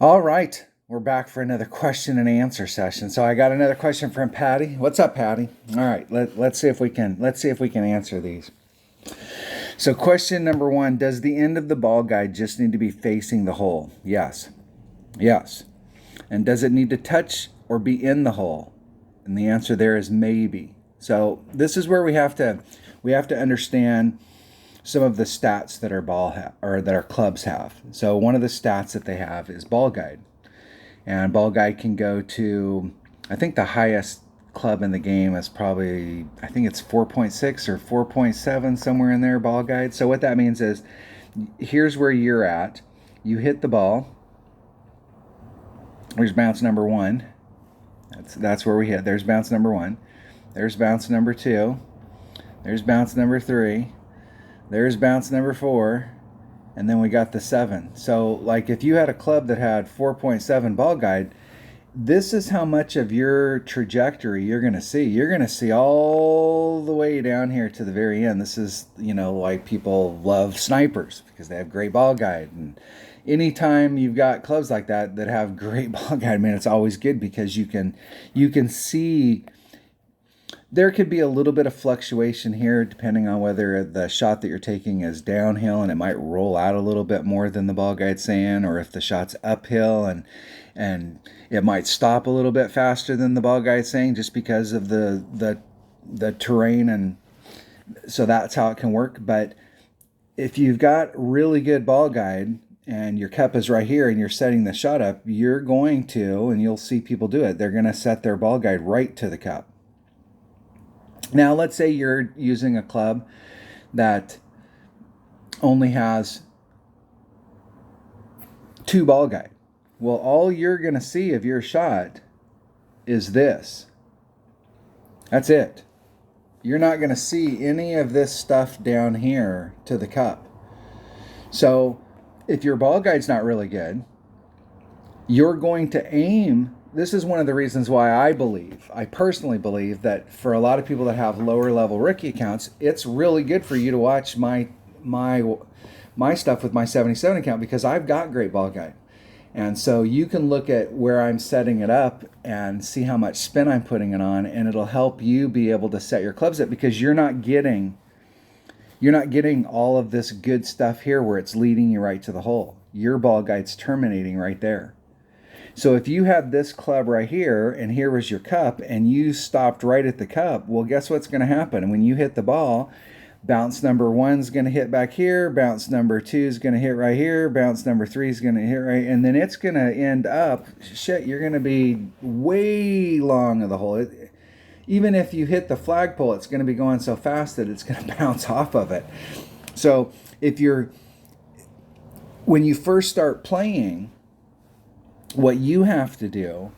All right, we're back for another question and answer session. So I got another question from Patty. What's up, Patty? All right, let's see if we can answer these. So question number one: does the end of the ball guide just need to be facing the hole? Yes, yes. And does it need to touch or be in the hole? And the answer there is maybe. So this is where we have to understand some of the stats that our or that our clubs have. So one of the stats that they have is ball guide. And ball guide can go to, I think the highest club in the game is probably, I think it's 4.6 or 4.7, somewhere in there, ball guide. So what that means is, here's where you're at. You hit the ball. There's bounce number one. That's where we hit. There's bounce number one. There's bounce number two. There's bounce number three. There's bounce number four. And then we got the seven. So, like, if you had a club that had 4.7 ball guide, this is how much of your trajectory you're going to see. You're going to see all the way down here to the very end. This is, why people love snipers, because they have great ball guide. And anytime you've got clubs like that have great ball guide, man, it's always good, because you can see there could be a little bit of fluctuation here depending on whether the shot that you're taking is downhill and it might roll out a little bit more than the ball guide's saying, or if the shot's uphill and it might stop a little bit faster than the ball guide's saying, just because of the terrain. And so that's how it can work. But if you've got really good ball guide and your cup is right here and you're setting the shot up, you're going to, and you'll see people do it, they're going to set their ball guide right to the cup. Now, let's say you're using a club that only has two ball guide. Well, all you're going to see of your shot is this. That's it. You're not going to see any of this stuff down here to the cup. So if your ball guide's not really good, you're going to aim. This is one of the reasons why I personally believe that for a lot of people that have lower level rookie accounts, it's really good for you to watch my stuff with my 77 account, because I've got great ball guide. And so you can look at where I'm setting it up and see how much spin I'm putting it on, and it'll help you be able to set your clubs up, because you're not getting all of this good stuff here where it's leading you right to the hole. Your ball guide's terminating right there. So if you had this club right here, and here was your cup, and you stopped right at the cup, well, guess what's going to happen? When you hit the ball, bounce number one's going to hit back here, bounce number two is going to hit right here, bounce number three is going to hit right, and then it's going to end up, you're going to be way long of the hole. Even if you hit the flagpole, it's going to be going so fast that it's going to bounce off of it. So when you first start playing, what you have to do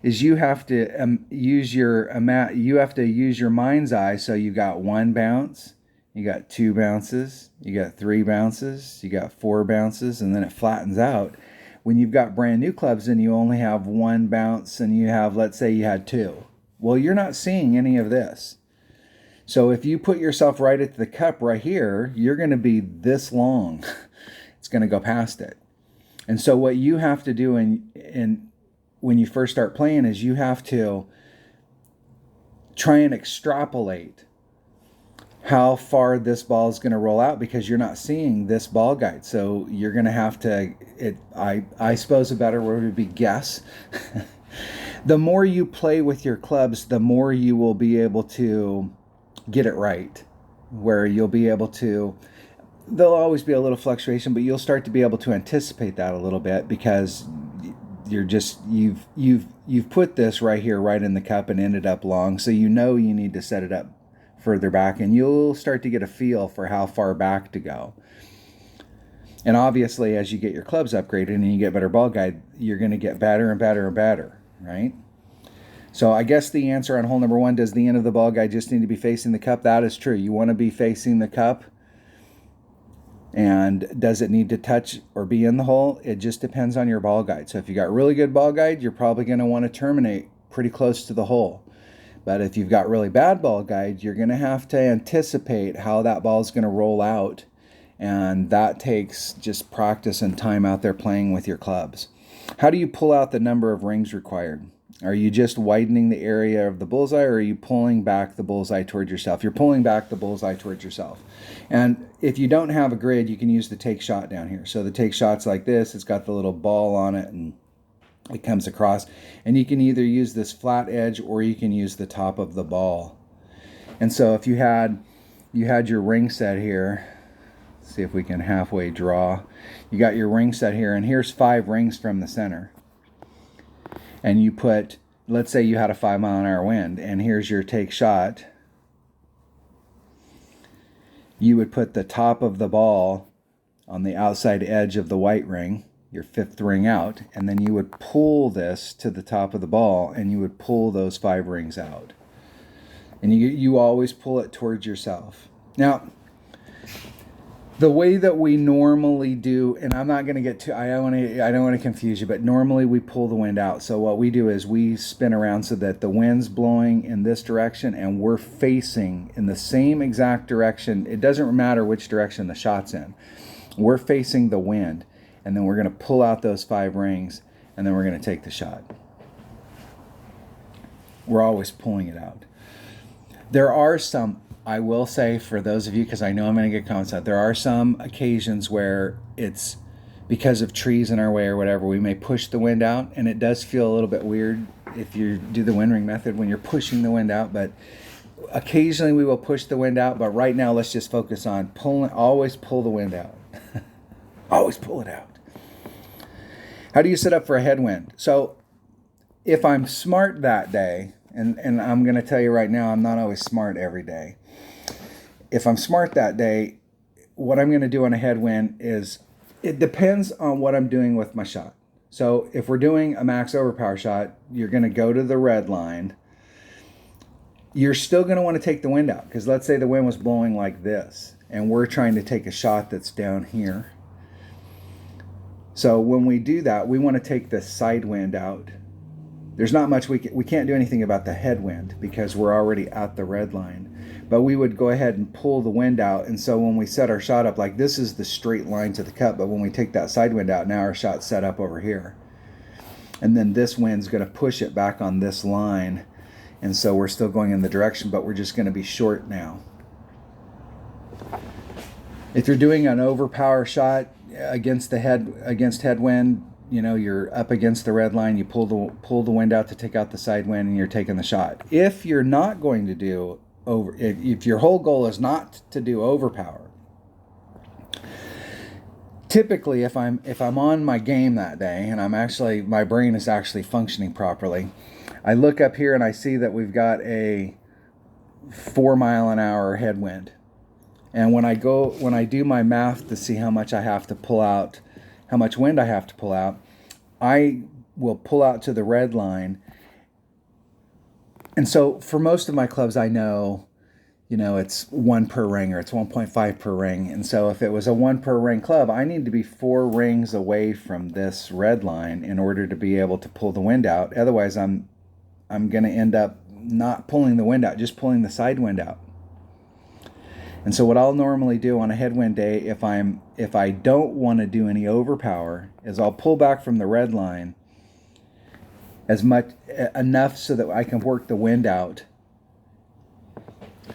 is you have to use your mind's eye. So you got one bounce, you got two bounces, you got three bounces, you got four bounces, and then it flattens out. When you've got brand new clubs and you only have one bounce, and you have, let's say you had two, well, you're not seeing any of this. So if you put yourself right at the cup right here, you're going to be this long. It's going to go past it. And so what you have to do when you first start playing is you have to try and extrapolate how far this ball is going to roll out, because you're not seeing this ball guide. So you're going to have to, I suppose a better word would be guess. The more you play with your clubs, the more you will be able to get it right, where you'll be able to, there'll always be a little fluctuation, but you'll start to be able to anticipate that a little bit, because you've put this right here, right in the cup, and ended up long. So you need to set it up further back, and you'll start to get a feel for how far back to go. And obviously, as you get your clubs upgraded and you get better ball guide, you're going to get better and better and better, right? So I guess the answer on hole number one, does the end of the ball guide just need to be facing the cup? That is true. You want to be facing the cup. And does it need to touch or be in the hole? It just depends on your ball guide. So if you got really good ball guide, you're probably going to want to terminate pretty close to the hole. But if you've got really bad ball guide, you're going to have to anticipate how that ball is going to roll out. And that takes just practice and time out there playing with your clubs. How do you pull out the number of rings required? Are you just widening the area of the bullseye, or are you pulling back the bullseye towards yourself? You're pulling back the bullseye towards yourself. And if you don't have a grid, you can use the take shot down here. So the take shot's like this. It's got the little ball on it, and it comes across. And you can either use this flat edge, or you can use the top of the ball. And so if you had your ring set here, let's see if we can halfway draw. You got your ring set here, and here's 5 rings from the center. And you put, let's say you had a 5-mile-an-hour wind, and here's your take shot. You would put the top of the ball on the outside edge of the white ring, your 5th ring out, and then you would pull this to the top of the ball, and you would pull those 5 rings out. And you always pull it towards yourself. Now, the way that we normally do, and I'm not going to get too, I don't want to confuse you, but normally we pull the wind out. So what we do is we spin around so that the wind's blowing in this direction and we're facing in the same exact direction. It doesn't matter which direction the shot's in. We're facing the wind, and then we're going to pull out those 5 rings, and then we're going to take the shot. We're always pulling it out. There are some, I will say, for those of you, because I know I'm going to get comments out, there are some occasions where it's because of trees in our way or whatever, we may push the wind out, and it does feel a little bit weird if you do the wind ring method when you're pushing the wind out, but occasionally we will push the wind out. But right now, let's just focus on pulling. Always pull the wind out. Always pull it out. How do you set up for a headwind? So if I'm smart that day, and I'm going to tell you right now, I'm not always smart every day. If I'm smart that day, what I'm going to do on a headwind is, it depends on what I'm doing with my shot. So if we're doing a max overpower shot, you're going to go to the red line. You're still going to want to take the wind out, because let's say the wind was blowing like this, and we're trying to take a shot that's down here. So when we do that, we want to take the side wind out. There's not much we can't do anything about the headwind because we're already at the red line. But we would go ahead and pull the wind out. And so when we set our shot up, like this is the straight line to the cut, but when we take that side wind out, now our shot's set up over here. And then this wind's going to push it back on this line. And so we're still going in the direction, but we're just going to be short now. If you're doing an overpower shot against headwind, you know, you're up against the red line, you pull the wind out to take out the side wind, and you're taking the shot. If you're not going to do if your whole goal is not to do overpower, typically if I'm on my game that day and my brain is actually functioning properly, I look up here and I see that we've got a 4-mile-an-hour headwind. And when I do my math to see how much I have to pull out, how much wind I have to pull out, I will pull out to the red line. And so for most of my clubs, I know, it's 1 per ring or it's 1.5 per ring. And so if it was a 1 per ring club, I need to be 4 rings away from this red line in order to be able to pull the wind out. Otherwise, I'm going to end up not pulling the wind out, just pulling the side wind out. And so what I'll normally do on a headwind day, if I don't want to do any overpower, is I'll pull back from the red line enough so that I can work the wind out.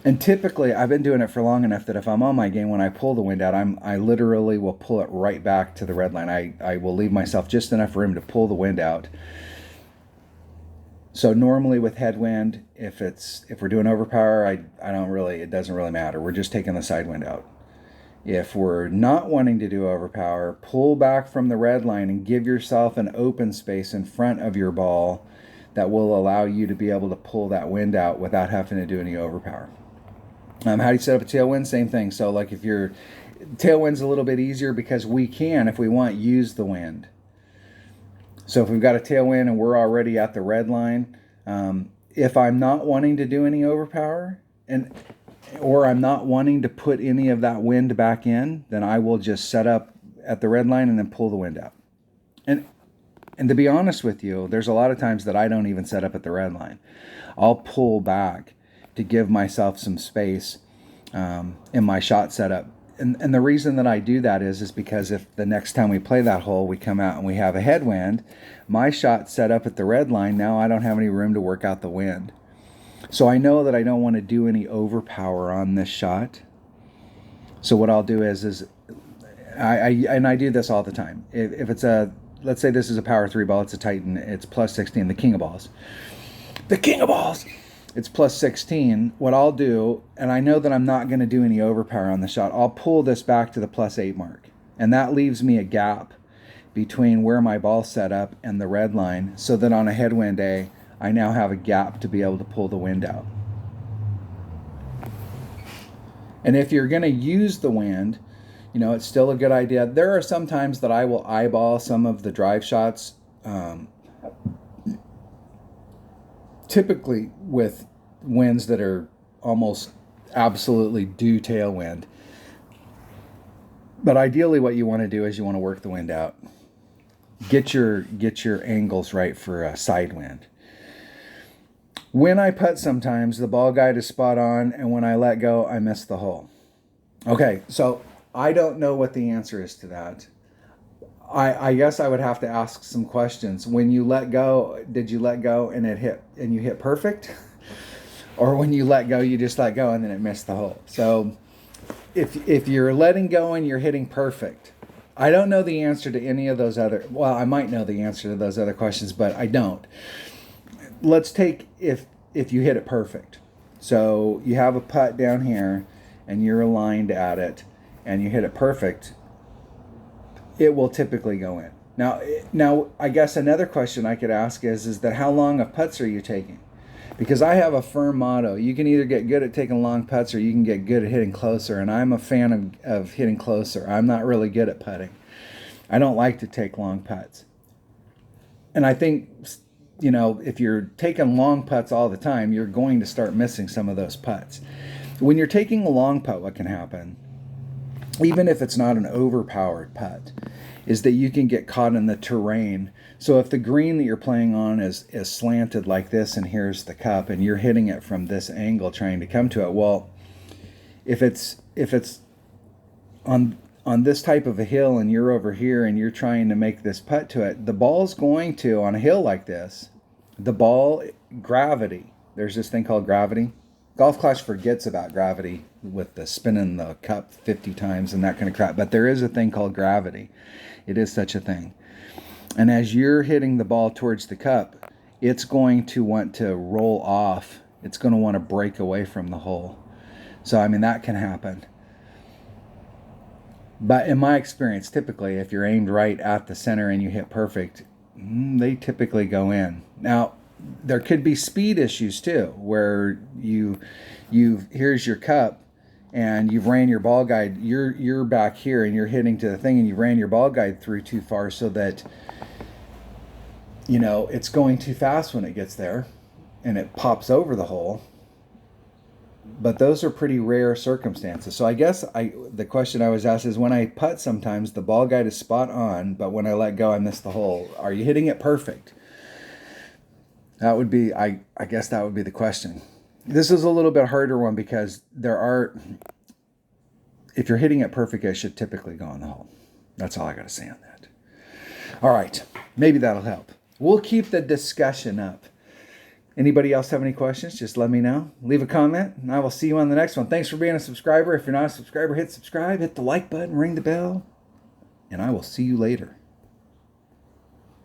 And typically, I've been doing it for long enough that if I'm on my game, when I pull the wind out, I literally will pull it right back to the red line. I will leave myself just enough room to pull the wind out. So normally with headwind, if we're doing overpower, it doesn't really matter. We're just taking the side wind out. If we're not wanting to do overpower, pull back from the red line and give yourself an open space in front of your ball that will allow you to be able to pull that wind out without having to do any overpower. How do you set up a tailwind? Same thing. So like if your tailwind's a little bit easier because we can, if we want, use the wind. So if we've got a tailwind and we're already at the red line, if I'm not wanting to do any overpower or I'm not wanting to put any of that wind back in, then I will just set up at the red line and then pull the wind out. And to be honest with you, there's a lot of times that I don't even set up at the red line. I'll pull back to give myself some space in my shot setup. and the reason that I do that is because if the next time we play that hole, we come out and we have a headwind, my shot's set up at the red line. Now I don't have any room to work out the wind. So I know that I don't want to do any overpower on this shot. So what I'll do is I do this all the time. If it's let's say this is a power 3 ball, it's a Titan, it's plus 16, the king of balls. The king of balls! It's plus 16. What I'll do, and I know that I'm not going to do any overpower on the shot, I'll pull this back to the plus 8 mark. And that leaves me a gap between where my ball's set up and the red line, so that on a headwind day, I now have a gap to be able to pull the wind out. And if you're going to use the wind, it's still a good idea. There are some times that I will eyeball some of the drive shots, typically with winds that are almost absolutely due tailwind. But ideally what you want to do is you want to work the wind out. Get your angles right for a side wind. When I putt sometimes, the ball guide is spot on, and when I let go, I miss the hole. Okay, so I don't know what the answer is to that. I guess I would have to ask some questions. When you let go, did you let go and you hit perfect? Or when you let go, you just let go and then it missed the hole? So if you're letting go and you're hitting perfect, I don't know the answer to any of those other, well, I might know the answer to those other questions, but I don't. Let's take if you hit it perfect. So you have a putt down here and you're aligned at it and you hit it perfect, it will typically go in. Now, I guess another question I could ask is that how long of putts are you taking? Because I have a firm motto. You can either get good at taking long putts or you can get good at hitting closer. And I'm a fan of hitting closer. I'm not really good at putting. I don't like to take long putts. And I think, if you're taking long putts all the time, you're going to start missing some of those putts. When you're taking a long putt, what can happen, even if it's not an overpowered putt, is that you can get caught in the terrain. So if the green that you're playing on is slanted like this, and here's the cup, and you're hitting it from this angle trying to come to it, well, if it's on this type of a hill and you're over here and you're trying to make this putt to it, the ball's going to, on a hill like this, gravity, there's this thing called gravity. Golf Clash forgets about gravity with the spinning the cup 50 times and that kind of crap, but there is a thing called gravity. It is such a thing. And as you're hitting the ball towards the cup, it's going to want to roll off. It's going to want to break away from the hole. So, that can happen. But in my experience, typically, if you're aimed right at the center and you hit perfect, they typically go in. Now, there could be speed issues too, where here's your cup and you've ran your ball guide, you're back here and you're hitting to the thing and you ran your ball guide through too far so that it's going too fast when it gets there and it pops over the hole. But those are pretty rare circumstances. So I guess the question I was asked is, when I putt sometimes the ball guide is spot on, but when I let go I miss the hole. Are you hitting it perfect? That would be, I guess that would be the question. This is a little bit harder one because if you're hitting it perfect, it should typically go in the hole. That's all I got to say on that. All right, maybe that'll help. We'll keep the discussion up. Anybody else have any questions? Just let me know. Leave a comment, and I will see you on the next one. Thanks for being a subscriber. If you're not a subscriber, hit subscribe, hit the like button, ring the bell, and I will see you later.